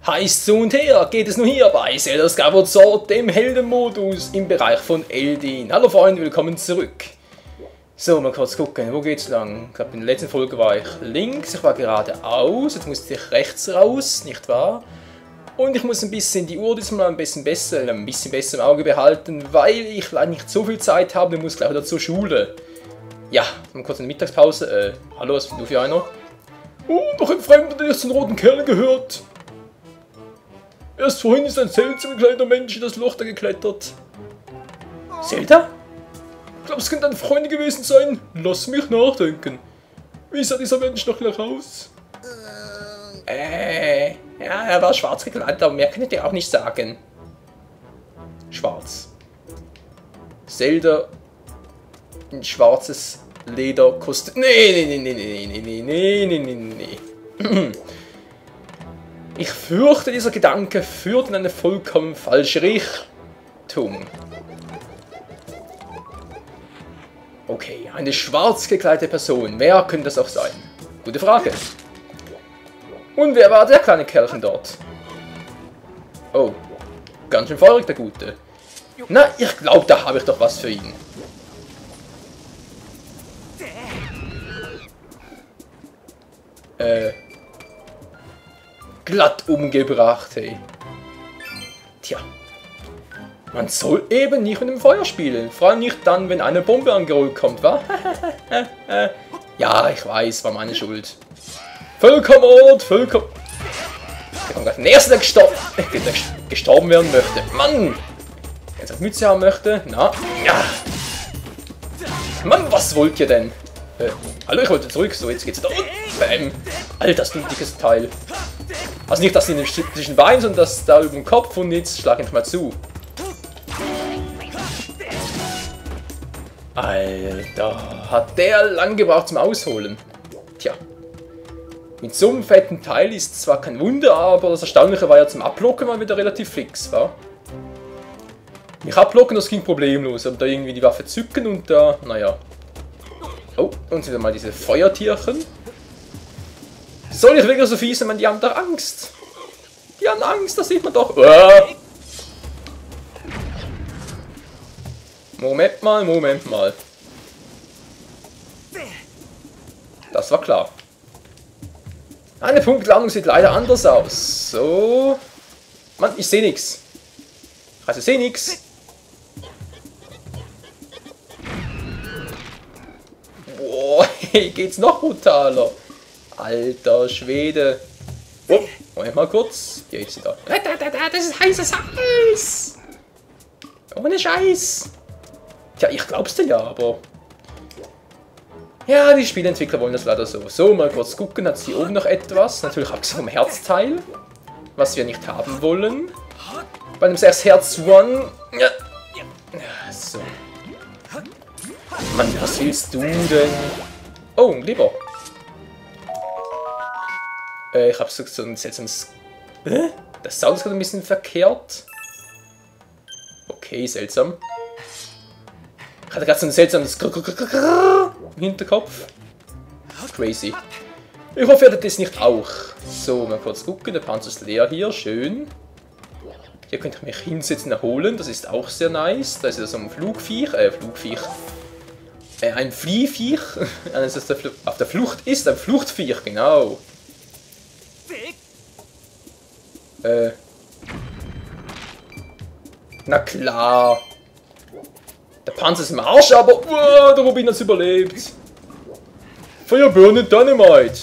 Heißt so und her geht es nur hier bei Zelda Skyward Sword, dem Heldenmodus im Bereich von Eldin. Hallo Freunde, willkommen zurück. So, mal kurz gucken, wo geht's lang? Ich glaube in der letzten Folge war ich links, ich war geradeaus, jetzt musste ich rechts raus, nicht wahr? Und ich muss ein bisschen die Uhr diesmal ein bisschen besser im Auge behalten, weil ich leider nicht so viel Zeit habe, ich muss gleich wieder zur Schule. Ja, mal kurz eine Mittagspause. Hallo, was bist du für einer? Oh, doch ein Fremder, der zu den roten Kerlen gehört. Erst vorhin ist ein seltsam kleiner Mensch in das Loch da geklettert. Zelda? Ich glaube, es könnte ein Freund gewesen sein. Lass mich nachdenken. Wie sah dieser Mensch noch gleich aus? Ja, er war schwarz gekleidet, aber mehr kann ich dir auch nicht sagen. Schwarz. Zelda in schwarzes Lederkostüm. Nee. Ich fürchte, dieser Gedanke führt in eine vollkommen falsche Richtung. Okay, eine schwarz gekleidete Person. Wer könnte das auch sein? Gute Frage. Und wer war der kleine Kerlchen dort? Oh, ganz schön feurig, der Gute. Na, ich glaube, da habe ich doch was für ihn. Glatt umgebracht, hey. Tja. Man soll eben nicht mit dem Feuer spielen. Vor allem nicht dann, wenn eine Bombe angerollt kommt, wa? Ja, ich weiß, war meine Schuld. Vollkommen. Ich bin gerade der Erste, der gestorben werden möchte. Mann! Jetzt auf Mütze haben möchte. Na, ja. Mann, was wollt ihr denn? Hallo, ich wollte zurück. So, jetzt geht's da unten. Bäm. Alter, das ist ein dickes Teil. Also nicht das zwischen Beinen, sondern das da über dem Kopf. Und jetzt schlag ich mal zu. Alter, hat der lang gebraucht zum Ausholen. Tja. Mit so einem fetten Teil ist zwar kein Wunder, aber das Erstaunliche war ja zum Ablocken mal wieder relativ fix, war? Mich ablocken, das ging problemlos, aber da irgendwie die Waffe zücken und da, naja. Oh, und wieder mal diese Feuertierchen. Soll ich wirklich so fies sein, die haben da Angst? Die haben Angst, das sieht man doch. Moment mal. Das war klar. Eine Punktlandung sieht leider anders aus. So. Mann, ich sehe nichts. Also, ich sehe nichts. Boah, hey, geht's noch brutaler. Alter Schwede. Oh, Moment mal kurz. Hier ist sie da. Das ist heißes Eis. Ohne Scheiß. Tja, ich glaub's dir ja, aber... Ja, die Spieleentwickler wollen das leider so. So, mal kurz gucken, hat es hier oben noch etwas? Natürlich abgesehen vom Herzteil. Was wir nicht haben wollen. Bei einem 6 Herz One. Ja. So. Mann, was willst du denn? Oh, ein Glibber. Ich hab so ein seltsames... Das Sound ist gerade ein bisschen verkehrt. Okay, seltsam. Ich hatte gerade so ein seltsames im Hinterkopf. Crazy. Ich hoffe, ihr hattet das nicht auch. So, mal kurz gucken. Der Panzer ist leer hier. Schön. Hier könnte ich mich hinsetzen und erholen. Das ist auch sehr nice. Da ist ja so ein Flugviech. Ein Fliehviech. Das auf der Flucht ist. Ein Fluchtviech, genau. Na klar. Der Panzer ist im Arsch, aber der Rubin hat es überlebt. Fire Burn and Dynamite.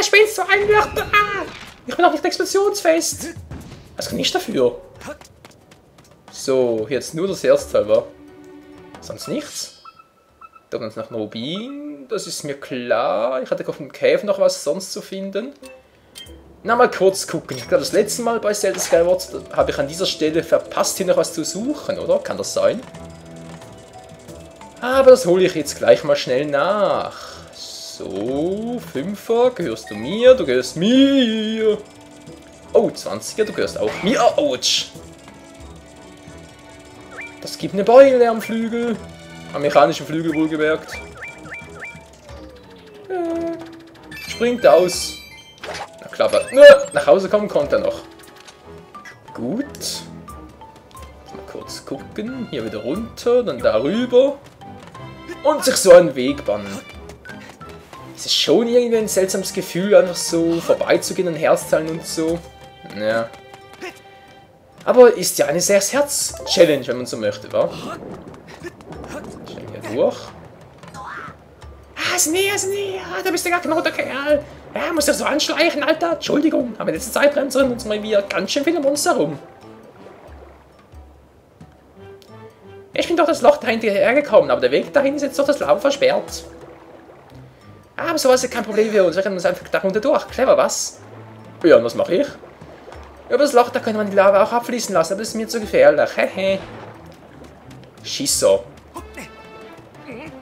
Spielst du ein Wörter? Ich bin auch nicht explosionsfest. Was kann ich dafür? So, jetzt nur das Herzteil, wa? Sonst nichts. Da ganz nach Rubin. Das ist mir klar. Ich hatte auf dem Cave noch was sonst zu finden. Na, mal kurz gucken. Ich glaube, das letzte Mal bei Zelda Skyward habe ich an dieser Stelle verpasst, hier noch was zu suchen, oder? Kann das sein? Aber das hole ich jetzt gleich mal schnell nach. So, 5er, gehörst du mir, du gehörst mir. Oh, 20er, du gehörst auch mir. Autsch. Das gibt eine Beule am Flügel. Am mechanischen Flügel wohlgemerkt. Springt aus. aufklappert. Nach Hause kommen konnte er noch. Gut. Mal kurz gucken. Hier wieder runter, dann darüber. Und sich so einen Weg bannen. Es ist schon irgendwie ein seltsames Gefühl, einfach so vorbeizugehen an Herzteilen und so. Ja. Aber ist ja eine sehr Herz-Challenge, wenn man so möchte, wa? Schnell hier durch. Snea, da bist du gar kein roter Kerl. Ja, musst du so anschleichen, Alter. Entschuldigung, aber in letzter Zeit rennt uns mal wieder ganz schön viele Monster rum. Ich bin durch das Loch dahinter hergekommen, aber der Weg dahin ist jetzt durch das Lava versperrt. Aber sowas ist kein Problem für uns. Wir können uns einfach darunter durch. Clever, was? Ja, und was mache ich? Über das Loch, da könnte man die Lava auch abfließen lassen, aber das ist mir zu gefährlich. Hehe. Schisser.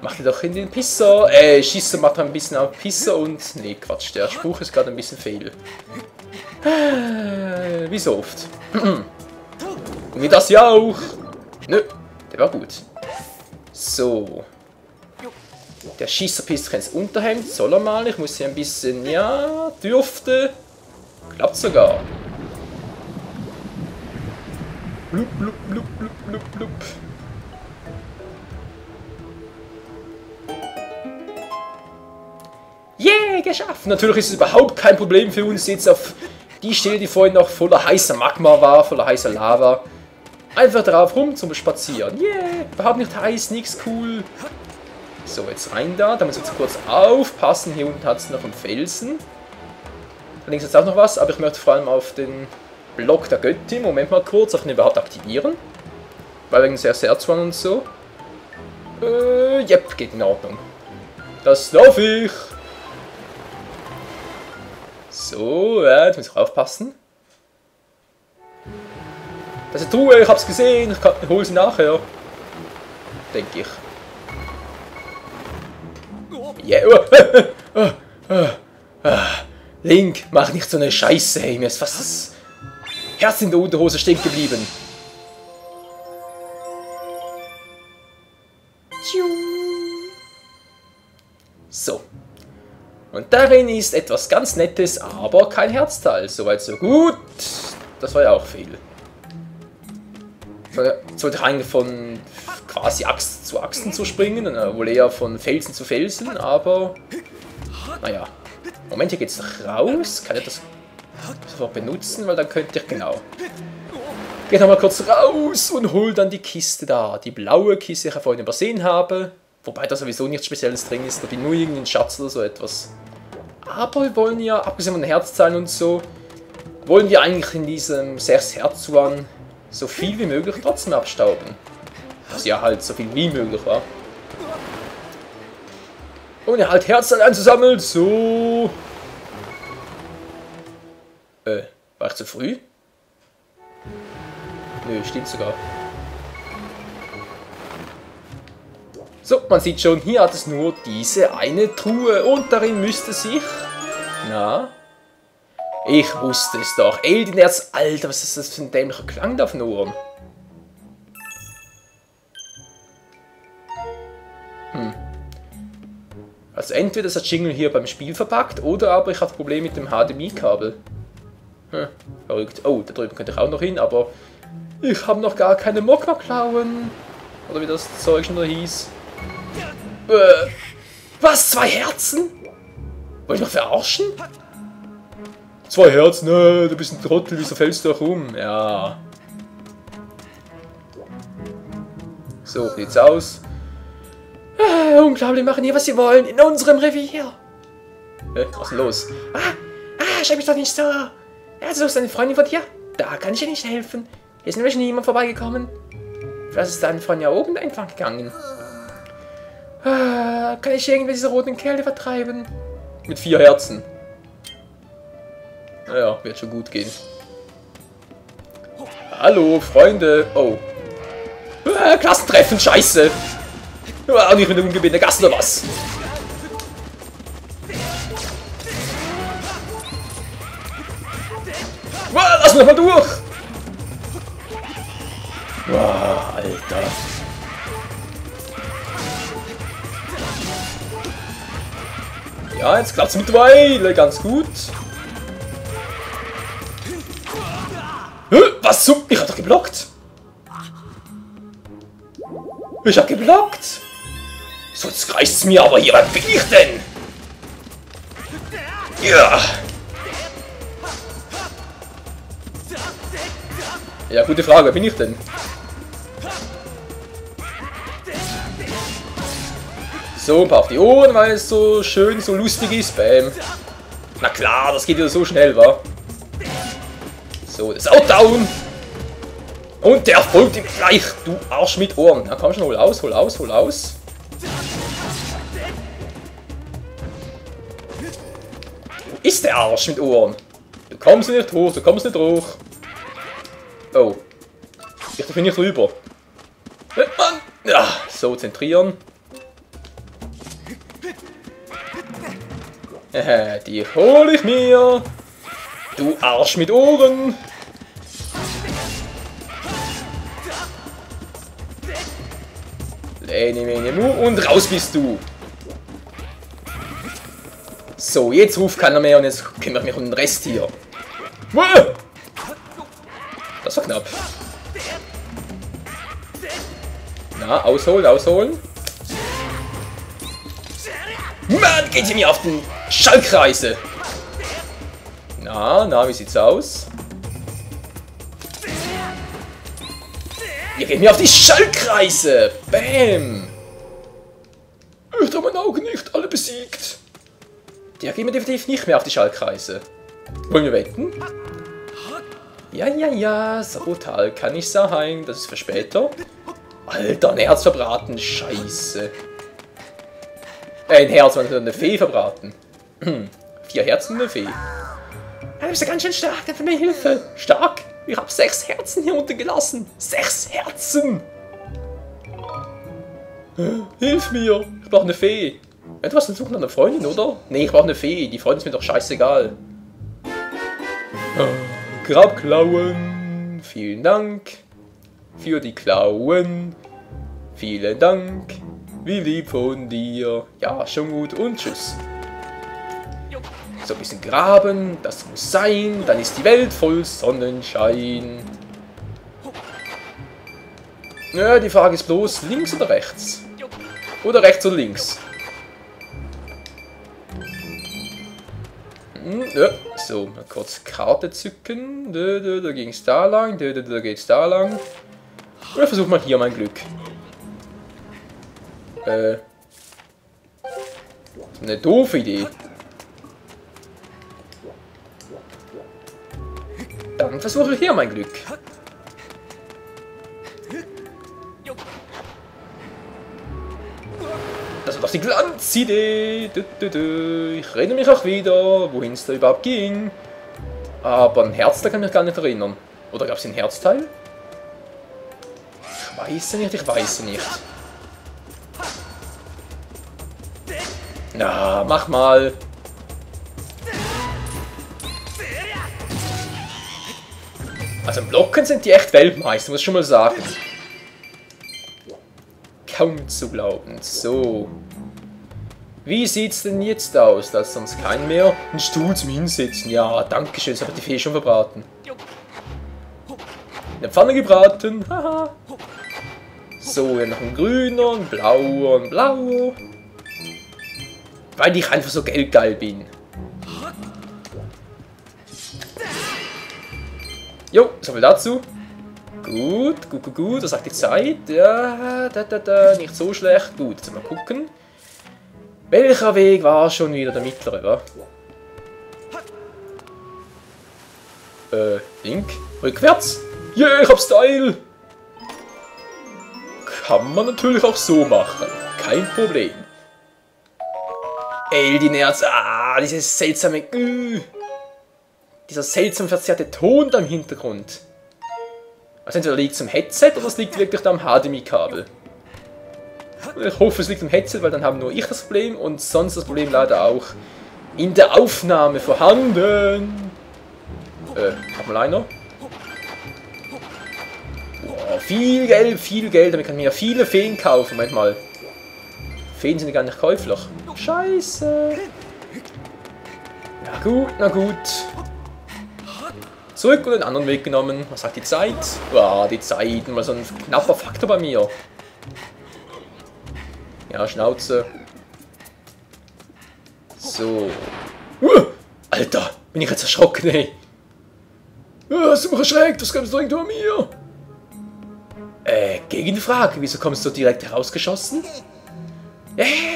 Macht ihr doch in den Pisser. Schisser macht ein bisschen auf Pisser und... Nee, Quatsch, der Spruch ist gerade ein bisschen fehl. Wie so oft. Und wie das ja auch. Nö, der war gut. So. Der Schisser pisst ins Unterhemd, soll er mal. Ich muss hier ein bisschen... Ja, dürfte. Klappt sogar. Blub, blub, blub, blub, blub, blub. Yeah, geschafft! Natürlich ist es überhaupt kein Problem für uns, jetzt auf die Stelle, die vorhin noch voller heißer Magma war, voller heißer Lava. Einfach drauf rum zum Spazieren. Yeah, überhaupt nicht heiß, nix cool. So, jetzt rein da. Da müssen wir jetzt kurz aufpassen. Hier unten hat es noch einen Felsen. Da links ist auch noch was, aber ich möchte vor allem auf den Block der Göttin. Moment mal kurz, auf den überhaupt aktivieren. Weil wegen sehr Serzwan und so. Yep, geht in Ordnung. Das darf ich. So, ja, jetzt muss ich aufpassen. Das ist eine Truhe, ich hab's gesehen, ich hole sie nachher. Denke ich. Yeah. Link, mach nicht so eine Scheiße, hey, mir ist fast das Herz in der Unterhose stecken geblieben. So. Und darin ist etwas ganz Nettes, aber kein Herzteil. Soweit so gut. Das war ja auch viel. Jetzt wollte ich eigentlich von quasi Axt zu Axten zu springen, wohl eher von Felsen zu Felsen, aber naja. Moment, hier geht's raus. Kann ich das sofort benutzen, weil dann könnte ich, genau. Geh nochmal kurz raus und hol dann die Kiste da. Die blaue Kiste, die ich vorhin übersehen habe. Wobei da sowieso nichts Spezielles drin ist, da bin nur irgendein Schatz oder so etwas. Aber wir wollen ja, abgesehen von den Herzzahlen und so, wollen wir eigentlich in diesem 6 Herzwan so viel wie möglich trotzdem abstauben. Was ja halt so viel wie möglich war. Und er halt Herzzahlen einzusammeln, so. War ich zu früh? Nö, stimmt sogar. So, man sieht schon, hier hat es nur diese eine Truhe und darin müsste sich... Na? Ich wusste es doch. Eldin-Erz, Alter, was ist das für ein dämlicher Klang da auf den Ohren? Also entweder ist das Jingle hier beim Spiel verpackt oder aber ich habe Probleme mit dem HDMI-Kabel. Verrückt. Oh, da drüben könnte ich auch noch hin, aber ich habe noch gar keine Mogma-Klauen. Oder wie das Zeug schon da hieß. Was? 2 Herzen? Wollt ihr mich verarschen? 2 Herzen? Ne, du bist ein Trottel, wieso fällst du da rum? Ja. So sieht's aus. Unglaublich, machen hier, was sie wollen, in unserem Revier. Was ist denn los? Schreib mich doch nicht so. Ja, suchst eine Freundin von dir? Da kann ich dir nicht helfen. Hier ist nämlich niemand vorbeigekommen. Vielleicht ist deine Freundin ja oben einfach gegangen. Kann ich irgendwie diese roten Kerle vertreiben? Mit 4 Herzen. Naja, wird schon gut gehen. Hallo, Freunde. Oh. Klassentreffen, scheiße. Auch nicht mit dem Ungewinn der Gast oder was? Lass mich mal durch! Wow, Alter. Ja, jetzt klappt's mittlerweile ganz gut. Was zum... Ich hab doch geblockt. Ich hab geblockt. Sonst reicht's mir aber hier. Wer bin ich denn? Ja. Ja, gute Frage. Wer bin ich denn? So, ein paar auf die Ohren, weil es so schön, so lustig ist. Bam. Na klar, das geht wieder so schnell, wa? So, das ist auch down. Und der folgt ihm gleich, du Arsch mit Ohren. Na komm schon, hol aus, hol aus, hol aus. Wo ist der Arsch mit Ohren? Du kommst nicht hoch, du kommst nicht hoch. Oh. Ich bin nicht rüber. Ja, so, zentrieren. Die hole ich mir. Du Arsch mit Ohren. Lene, mene, mu und raus bist du. So, jetzt ruft keiner mehr und jetzt kümmere ich mich um den Rest hier. Das war knapp. Na, ausholen, ausholen. Mann, geht ihr mir auf den Schallkreise. Na, wie sieht's aus? Ihr geht mir auf die Schallkreise. Bam. Ich trau meine Augen nicht, alle besiegt. Der geht mir definitiv nicht mehr auf die Schallkreise. Wollen wir wetten? Ja, so brutal kann ich sein. Das ist für später. Alter, ein Herz verbraten, scheiße. Ein Herz, man hat eine Fee verbraten. 4 Herzen, eine Fee. Du bist ja ganz schön stark, danke für meine Hilfe. Stark? Ich habe 6 Herzen hier unten gelassen. 6 Herzen! Hilf mir! Ich brauche eine Fee. Ja, du hast einen Such nach einer Freundin, oder? Nee, ich brauche eine Fee. Die Freundin ist mir doch scheißegal. Grabklauen. Vielen Dank. Für die Klauen. Vielen Dank. Wie lieb von dir. Ja, schon gut und tschüss. So ein bisschen graben, das muss sein, dann ist die Welt voll Sonnenschein. Ja, die Frage ist bloß, links oder rechts? Oder rechts oder links? Ja, so, mal kurz Karte zücken. Da ging es da lang, da geht es da lang. Und ich versuche mal hier mein Glück. Eine doofe Idee. Dann versuche ich hier mein Glück. Das war doch die Glanzidee. Ich erinnere mich auch wieder, wohin es da überhaupt ging. Aber ein Herz, da kann ich mich gar nicht erinnern. Oder gab es ein Herzteil? Ich weiß nicht, ich weiß nicht. Na, mach mal. Also im Blocken sind die echt Weltmeister, muss ich schon mal sagen. Kaum zu glauben. So. Wie sieht's denn jetzt aus? Da ist sonst kein mehr. Ein Stuhl zum Hinsetzen. Ja, danke schön. Das hat die Fee schon verbraten. In der Pfanne gebraten. Haha. So, hier noch ein grüner, ein blauer, ein blauer. Weil ich einfach so geldgeil bin. Jo, so viel dazu. Gut. Was sagt die Zeit? Ja, nicht so schlecht. Gut, jetzt mal gucken. Welcher Weg war schon wieder der mittlere, wa? Link. Rückwärts. Yeah, ich hab Style. Kann man natürlich auch so machen. Kein Problem. Eldinerz. Dieses seltsame... Dieser seltsam verzerrte Ton da im Hintergrund. Also entweder liegt es am Headset oder es liegt wirklich da am HDMI-Kabel. Ich hoffe, es liegt am Headset, weil dann haben nur ich das Problem und sonst das Problem leider auch in der Aufnahme vorhanden. Hat mal einer. Boah, viel Geld, damit kann ich mir ja viele Feen kaufen, manchmal. Feen sind gar nicht käuflich. Scheiße. Na gut. zurück und den anderen Weg genommen. Was sagt die Zeit? Ja, die Zeit. Mal so ein knapper Faktor bei mir. Ja, Schnauze. So. Alter, bin ich jetzt erschrocken, ey. Hast du mich erschreckt? Was kommst du irgendwo an mir? Gegenfrage. Wieso kommst du direkt herausgeschossen?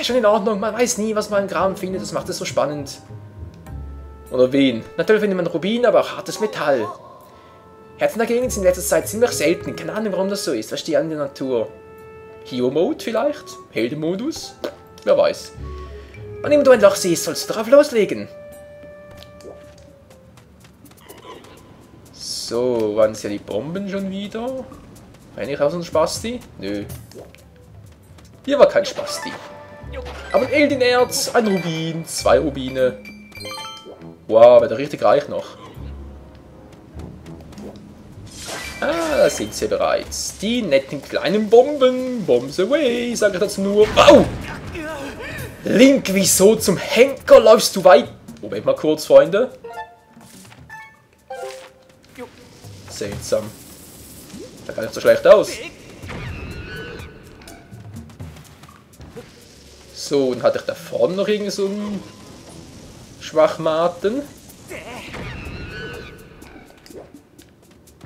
Schon in Ordnung. Man weiß nie, was man im Graben findet. Das macht es so spannend. Oder wen? Natürlich findet man Rubin, aber auch hartes Metall. Herzen dagegen sind in letzter Zeit ziemlich selten. Keine Ahnung, warum das so ist. Was steht an der Natur? Hero-Mode vielleicht? Heldenmodus? Wer weiß. Wann immer du ein Loch siehst, sollst du darauf loslegen. So, waren es ja die Bomben schon wieder? Bin ich auch so ein Spasti? Nö. Hier war kein Spasti. Aber ein Eldin-Erz, ein Rubin, 2 Rubine. Wow, wird er richtig reich noch. Ah, da sind sie bereits. Die netten kleinen Bomben. Bombs away, sage ich dazu nur. Wow! Link, wieso zum Henker läufst du weit? Moment mal kurz, Freunde. Seltsam. Da kann nicht so schlecht aus. So, und hatte ich da vorne noch irgend so einen Schwachmaten?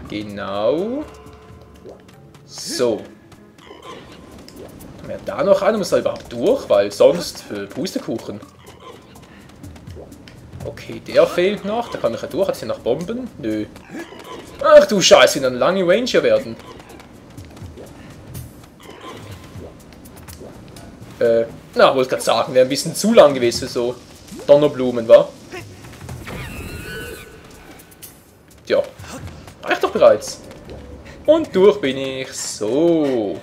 Genau. So. Haben wir da noch einen? Muss da überhaupt durch? Weil sonst für Pustekuchen. Okay, der fehlt noch. Da kann ich ja durch. Hat es hier noch Bomben? Nö. Ach du Scheiße, wieder eine lange Range hier werden. Na, wollte gerade sagen, wäre ein bisschen zu lang gewesen für so Donnerblumen, wa? Tja, reicht doch bereits. Und durch bin ich. So.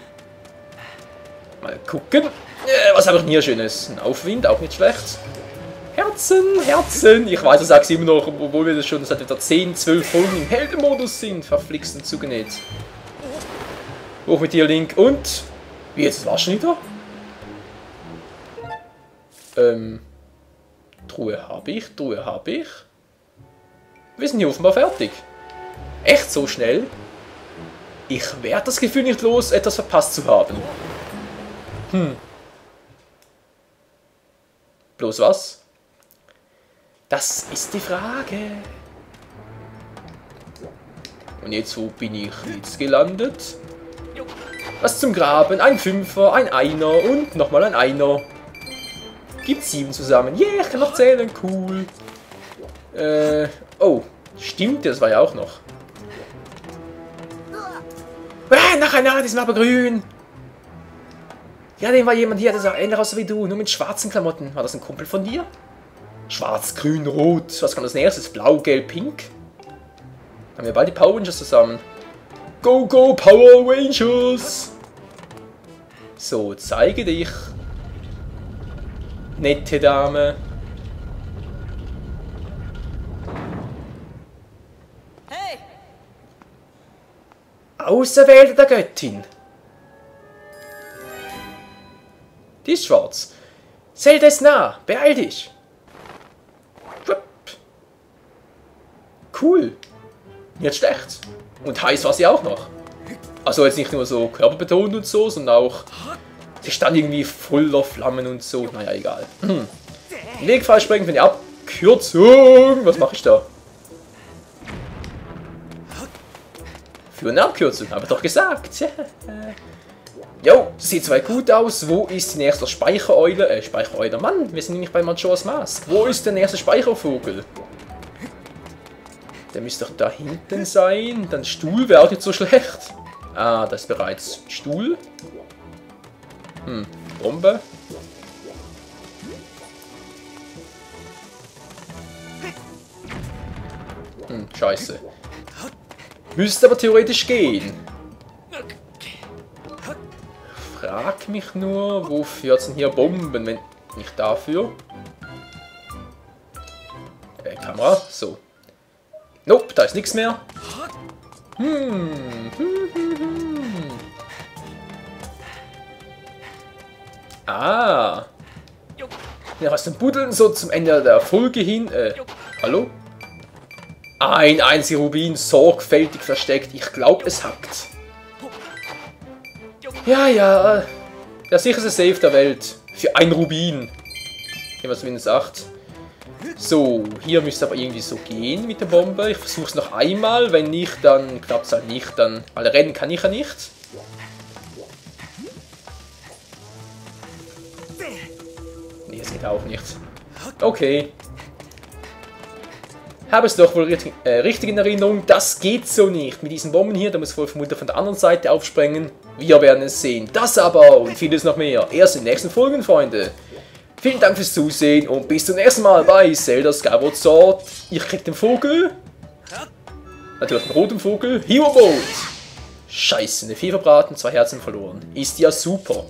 Mal gucken. Was habe ich denn hier Schönes? Ein Aufwind, auch nicht schlecht. Herzen, Herzen. Ich weiß, das sagst du immer noch, obwohl wir das schon seit etwa 10, 12 Folgen im Heldenmodus sind. Verflixt und zugenäht. Hoch mit dir, Link. Und? Wie jetzt war schon wieder? Truhe habe ich, Truhe habe ich. Wir sind hier offenbar fertig. Echt so schnell? Ich werde das Gefühl nicht los, etwas verpasst zu haben. Bloß was? Das ist die Frage. Und jetzt, wo bin ich jetzt gelandet? Was zum Graben? Ein Fünfer, ein Einer und nochmal ein Einer. Gibt 7 zusammen. Yeah, ich kann noch zählen. Cool. Oh, stimmt, das war ja auch noch. Nach einer, die sind aber grün. Ja, den war jemand hier, der sah ähnlich aus wie du, nur mit schwarzen Klamotten. War das ein Kumpel von dir? Schwarz, grün, rot. Was kann das nächstes? Blau, gelb, pink? Haben wir bald die Power Rangers zusammen. Go, go, Power Rangers! So, zeige dich. Nette Dame. Hey! Auserwählte der Göttin. Die ist schwarz. Zelda ist nah. Beeil dich. Cool. Nicht schlecht. Und heiß war sie auch noch. Also jetzt nicht nur so körperbetont und so, sondern auch... Sie stand irgendwie voller Flammen und so. Naja, egal. Weg falsch springen für eine Abkürzung. Was mache ich da? Für eine Abkürzung, habe ich doch gesagt. Jo, sieht zwar gut aus. Wo ist die nächste Speichereule? Speichereule, Mann, wir sind nämlich bei Majora's Mask. Wo ist der nächste Speichervogel? Der müsste doch da hinten sein. Dann Stuhl wäre auch nicht so schlecht. Ah, das ist bereits Stuhl. Bombe. Scheiße. Müsste aber theoretisch gehen. Frag mich nur, wofür hat es denn hier Bomben, wenn nicht dafür? Kamera, so. Nope, da ist nichts mehr. Ah. Ja, was zum Buddeln so zum Ende der Folge hin. Hallo? Ein einziger Rubin, sorgfältig versteckt. Ich glaube, es hackt. Ja, ja. Der sicherste Safe der Welt. Für ein Rubin. Hier was Windows 8. So, hier müsste aber irgendwie so gehen mit der Bombe. Ich versuche es noch einmal. Wenn nicht, dann klappt es halt nicht. Dann, weil rennen kann ich ja nicht. Nee, es geht auch nicht. Okay. Habe es doch wohl richtig in Erinnerung. Das geht so nicht. Mit diesen Bomben hier, da muss wohl vermutlich von der anderen Seite aufsprengen. Wir werden es sehen. Das aber und vieles noch mehr. Erst in den nächsten Folgen, Freunde. Vielen Dank fürs Zusehen und bis zum nächsten Mal bei Zelda Skyward Sword. Ich krieg den Vogel. Natürlich den roten Vogel. Hero Mode. Scheiße, eine 4 verbraten, 2 Herzen verloren. Ist ja super.